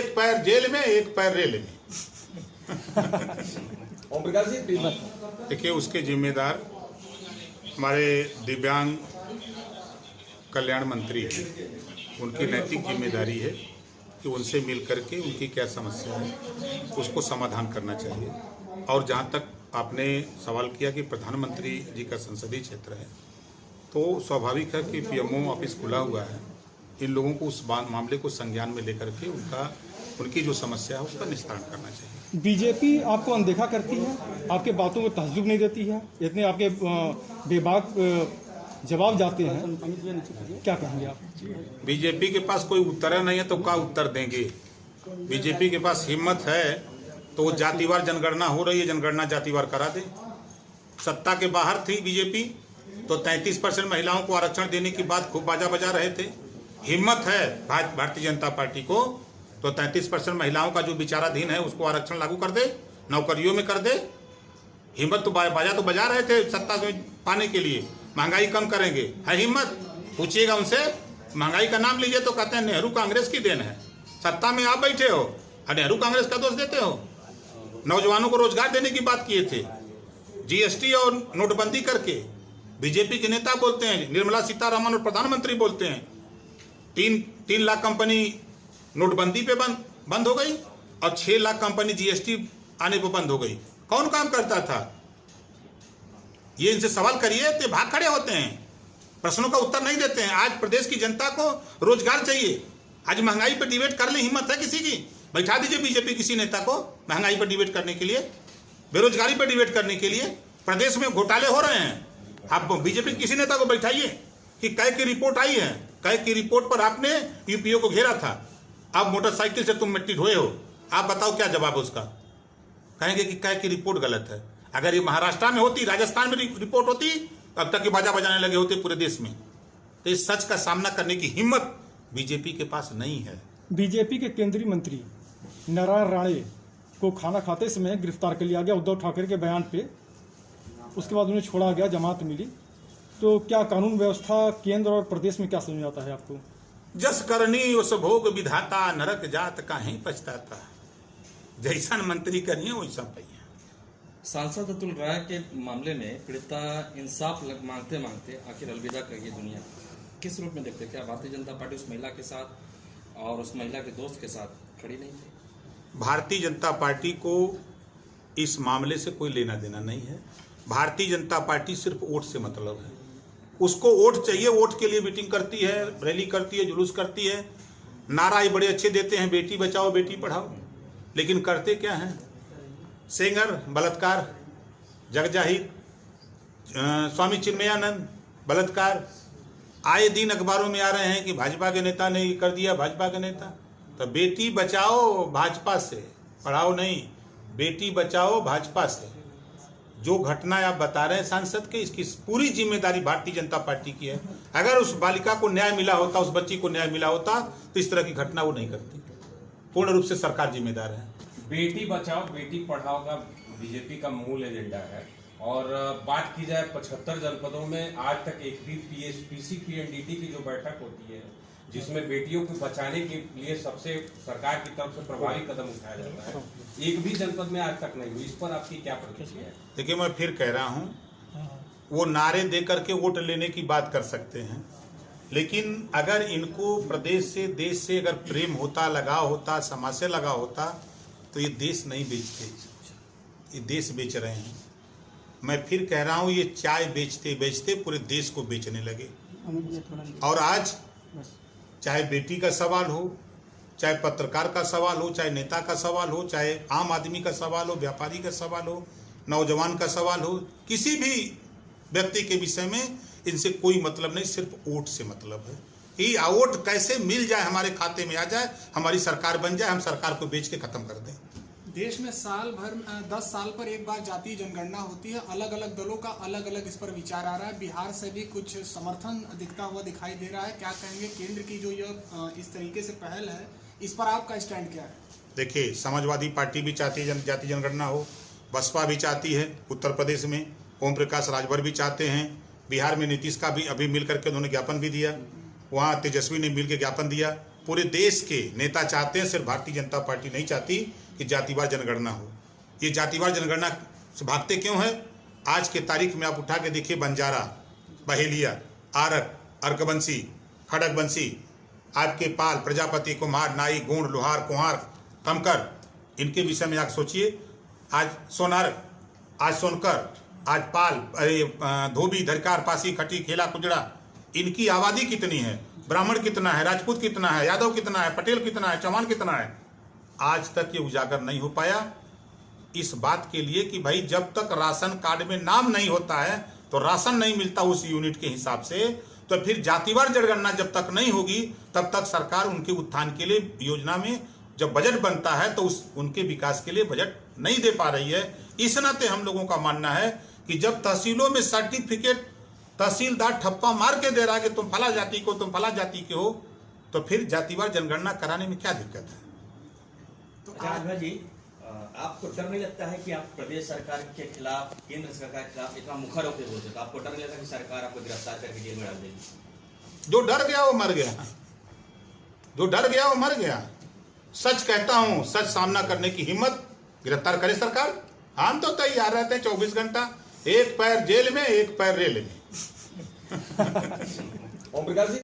एक पैर जेल में, एक पैर रेल में। ओम प्रकाश जी, देखिए, उसके जिम्मेदार हमारे दिव्यांग कल्याण मंत्री हैं। उनकी नैतिक जिम्मेदारी है कि उनसे मिल करके उनकी क्या समस्या है उसको समाधान करना चाहिए। और जहाँ तक आपने सवाल किया कि प्रधानमंत्री जी का संसदीय क्षेत्र है, तो स्वाभाविक है कि पीएमओ ऑफिस खुला हुआ है। इन लोगों को उस मामले को संज्ञान में लेकर के उनकी जो समस्या है उसका निस्तारण करना चाहिए। बीजेपी आपको अनदेखा करती है, आपके बातों को तहज़्ज़ुब नहीं देती है, इतने आपके बेबाक जवाब जाते हैं, क्या कहेंगे आप? बीजेपी के पास कोई उत्तर नहीं है तो क्या उत्तर देंगे? बीजेपी के पास हिम्मत है तो वो जातिवार जनगणना हो रही है, जनगणना जातिवार करा दे। सत्ता के बाहर थी बीजेपी तो 33% महिलाओं को आरक्षण देने की बात खूब बाजा बजा रहे थे। हिम्मत है भारतीय जनता पार्टी को तो 33% महिलाओं का जो विचाराधीन है उसको आरक्षण लागू कर दे, नौकरियों में कर दे। हिम्मत तो बाजा तो बजा रहे थे सत्ता में पाने के लिए। महंगाई कम करेंगे, है हिम्मत? पूछिएगा उनसे, महंगाई का नाम लीजिए तो कहते हैं नेहरू कांग्रेस की देन है। सत्ता में आप बैठे हो और नेहरू कांग्रेस का दोष देते हो। नौजवानों को रोजगार देने की बात किए थे, जीएसटी और नोटबंदी करके। बीजेपी के नेता बोलते हैं, निर्मला सीतारमण और प्रधानमंत्री बोलते हैं 3 लाख कंपनी नोटबंदी पे बंद हो गई और 6 लाख कंपनी जीएसटी आने पे बंद हो गई। कौन काम करता था? ये इनसे सवाल करिए तो भाग खड़े होते हैं, प्रश्नों का उत्तर नहीं देते हैं। आज प्रदेश की जनता को रोजगार चाहिए। आज महंगाई पर डिबेट कर ले, हिम्मत है किसी की? बैठा दीजिए बीजेपी किसी नेता को महंगाई पर डिबेट करने के लिए, बेरोजगारी पर डिबेट करने के लिए। प्रदेश में घोटाले हो रहे हैं, आप बीजेपी किसी नेता को बैठाइए कि कै की रिपोर्ट आई है, कै की रिपोर्ट पर आपने यूपीओ को घेरा था, अब मोटरसाइकिल से तुम मिट्टी ढोए हो, आप बताओ क्या जवाब है उसका? कहेंगे कि कै की रिपोर्ट गलत है। अगर ये महाराष्ट्र में होती, राजस्थान में रिपोर्ट होती, अब तक ये बाजा बजाने लगे होते पूरे देश में। तो इस सच का सामना करने की हिम्मत बीजेपी के पास नहीं है। बीजेपी के केंद्रीय मंत्री नारायण राणे को खाना खाते समय गिरफ्तार कर लिया गया उद्धव ठाकरे के बयान पे। उसके बाद उन्हें छोड़ा गया, जमात मिली। तो क्या कानून व्यवस्था केंद्र और प्रदेश में क्या समझ आता है आपको? जस करनी उस भोग विधाता, नरक जात काहे पछताता। जैसन मंत्री करिए वैसा पाइए। सांसद अतुल राय के मामले में पीड़िता इंसाफ मांगते मांगते आखिर अलविदा कर गई दुनिया। किस रूप में देखते? क्या भारतीय जनता पार्टी उस महिला के साथ और उस महिला के दोस्त के साथ खड़ी नहीं थी? भारतीय जनता पार्टी को इस मामले से कोई लेना देना नहीं है। भारतीय जनता पार्टी सिर्फ वोट से मतलब है। उसको वोट चाहिए, वोट के लिए मीटिंग करती है, रैली करती है, जुलूस करती है, नारा बड़े अच्छे देते हैं, बेटी बचाओ बेटी पढ़ाओ, लेकिन करते क्या हैं? सेंगर बलात्कार, जगजाहिर, स्वामी चिन्मयानंद बलात्कार, आए दिन अखबारों में आ रहे हैं कि भाजपा के नेता ने कर दिया, भाजपा के नेता। तो बेटी बचाओ भाजपा से, पढ़ाओ नहीं, बेटी बचाओ भाजपा से। जो घटना आप बता रहे हैं सांसद के, इसकी पूरी जिम्मेदारी भारतीय जनता पार्टी की है। अगर उस बालिका को न्याय मिला होता, उस बच्ची को न्याय मिला होता तो इस तरह की घटना वो नहीं करती। पूर्ण रूप से सरकार जिम्मेदार है। बेटी बचाओ बेटी पढ़ाओ का बीजेपी का मूल एजेंडा है। और बात की जाए 75 जनपदों में आज तक एक भी पीसीपीएनडीटी की जो बैठक होती है जिसमें बेटियों को बचाने के लिए सबसे सरकार की तरफ से प्रभावी कदम उठाया जाता है, एक भी जनपद में आज तक नहीं हुई। इस पर आपकी क्या प्रतिक्रिया है? देखिए, मैं फिर कह रहा हूँ, वो नारे दे करके वोट लेने की बात कर सकते हैं, लेकिन अगर इनको प्रदेश से, देश से अगर प्रेम होता, लगाव होता, समाज से लगाव होता तो ये देश नहीं बेचते। ये देश बेच रहे हैं। मैं फिर कह रहा हूँ, ये चाय बेचते बेचते पूरे देश को बेचने लगे। और आज चाहे बेटी का सवाल हो, चाहे पत्रकार का सवाल हो, चाहे नेता का सवाल हो, चाहे आम आदमी का सवाल हो, व्यापारी का सवाल हो, नौजवान का सवाल हो, किसी भी व्यक्ति के विषय में इनसे कोई मतलब नहीं, सिर्फ वोट से मतलब है कि वोट कैसे मिल जाए, हमारे खाते में आ जाए, हमारी सरकार बन जाए, हम सरकार को बेच के खत्म कर दें। देश में साल भर 10 साल पर एक बार जातीय जनगणना होती है। अलग अलग दलों का अलग अलग इस पर विचार आ रहा है। बिहार से भी कुछ समर्थन दिखता हुआ दिखाई दे रहा है। क्या कहेंगे, केंद्र की जो यह इस तरीके से पहल है, इस पर आपका स्टैंड क्या है? देखिए, समाजवादी पार्टी भी चाहती है जातीय जनगणना हो, बसपा भी चाहती है, उत्तर प्रदेश में ओम प्रकाश राजभर भी चाहते हैं, बिहार में नीतीश का भी अभी मिल करके उन्होंने ज्ञापन भी दिया, वहाँ तेजस्वी ने मिल के ज्ञापन दिया। पूरे देश के नेता चाहते हैं, सिर्फ भारतीय जनता पार्टी नहीं चाहती कि जातिवार जनगणना हो। ये जातिवार जनगणना से भागते क्यों है? आज के तारीख में आप उठा के देखिए, बंजारा, बहेलिया, आरक, अर्कवंशी, खड़गवंशी, आपके पाल, प्रजापति, कुम्हार, नाई, गोंड, लोहार, कुम्हार, कमकर, इनके विषय में आप सोचिए। आज सोनार, आज सोनकर, आज पाल, धोबी, धरकार, पासी, खटी, खेला, कुजड़ा, इनकी आबादी कितनी है? ब्राह्मण कितना है? राजपूत कितना है? यादव कितना है? पटेल कितना है? चौहान कितना है? आज तक ये उजागर नहीं हो पाया, इस बात के लिए कि भाई जब तक राशन कार्ड में नाम नहीं होता है तो राशन नहीं मिलता उस यूनिट के हिसाब से, तो फिर जातिवार जनगणना जब तक नहीं होगी तब तक सरकार उनके उत्थान के लिए योजना में जब बजट बनता है तो उनके विकास के लिए बजट नहीं दे पा रही है। इस नाते हम लोगों का मानना है कि जब तहसीलों में सर्टिफिकेट तहसीलदार ठप्पा मार के दे रहा है कि तुम फला जाति को, तुम फला जाति के हो, तो फिर जातिवार जनगणना कराने में क्या दिक्कत है? तो राजभर जी, आपको डर नहीं लगता है कि आप प्रदेश सरकार के खिलाफ, केंद्र सरकार के खिलाफ इतना मुखर होकर बोलते, तो आपको डर नहीं लगता कि सरकार आपको गिरफ्तार करके जेल में डाल देगी? जो डर गया वो मर गया, जो डर गया वो मर गया। सच कहता हूं, सच सामना करने की हिम्मत गिरफ्तार करे सरकार। हम तो तैयार रहते हैं 24 घंटा, एक पैर जेल में, एक पैर रेल में। ओम प्रकाश जी।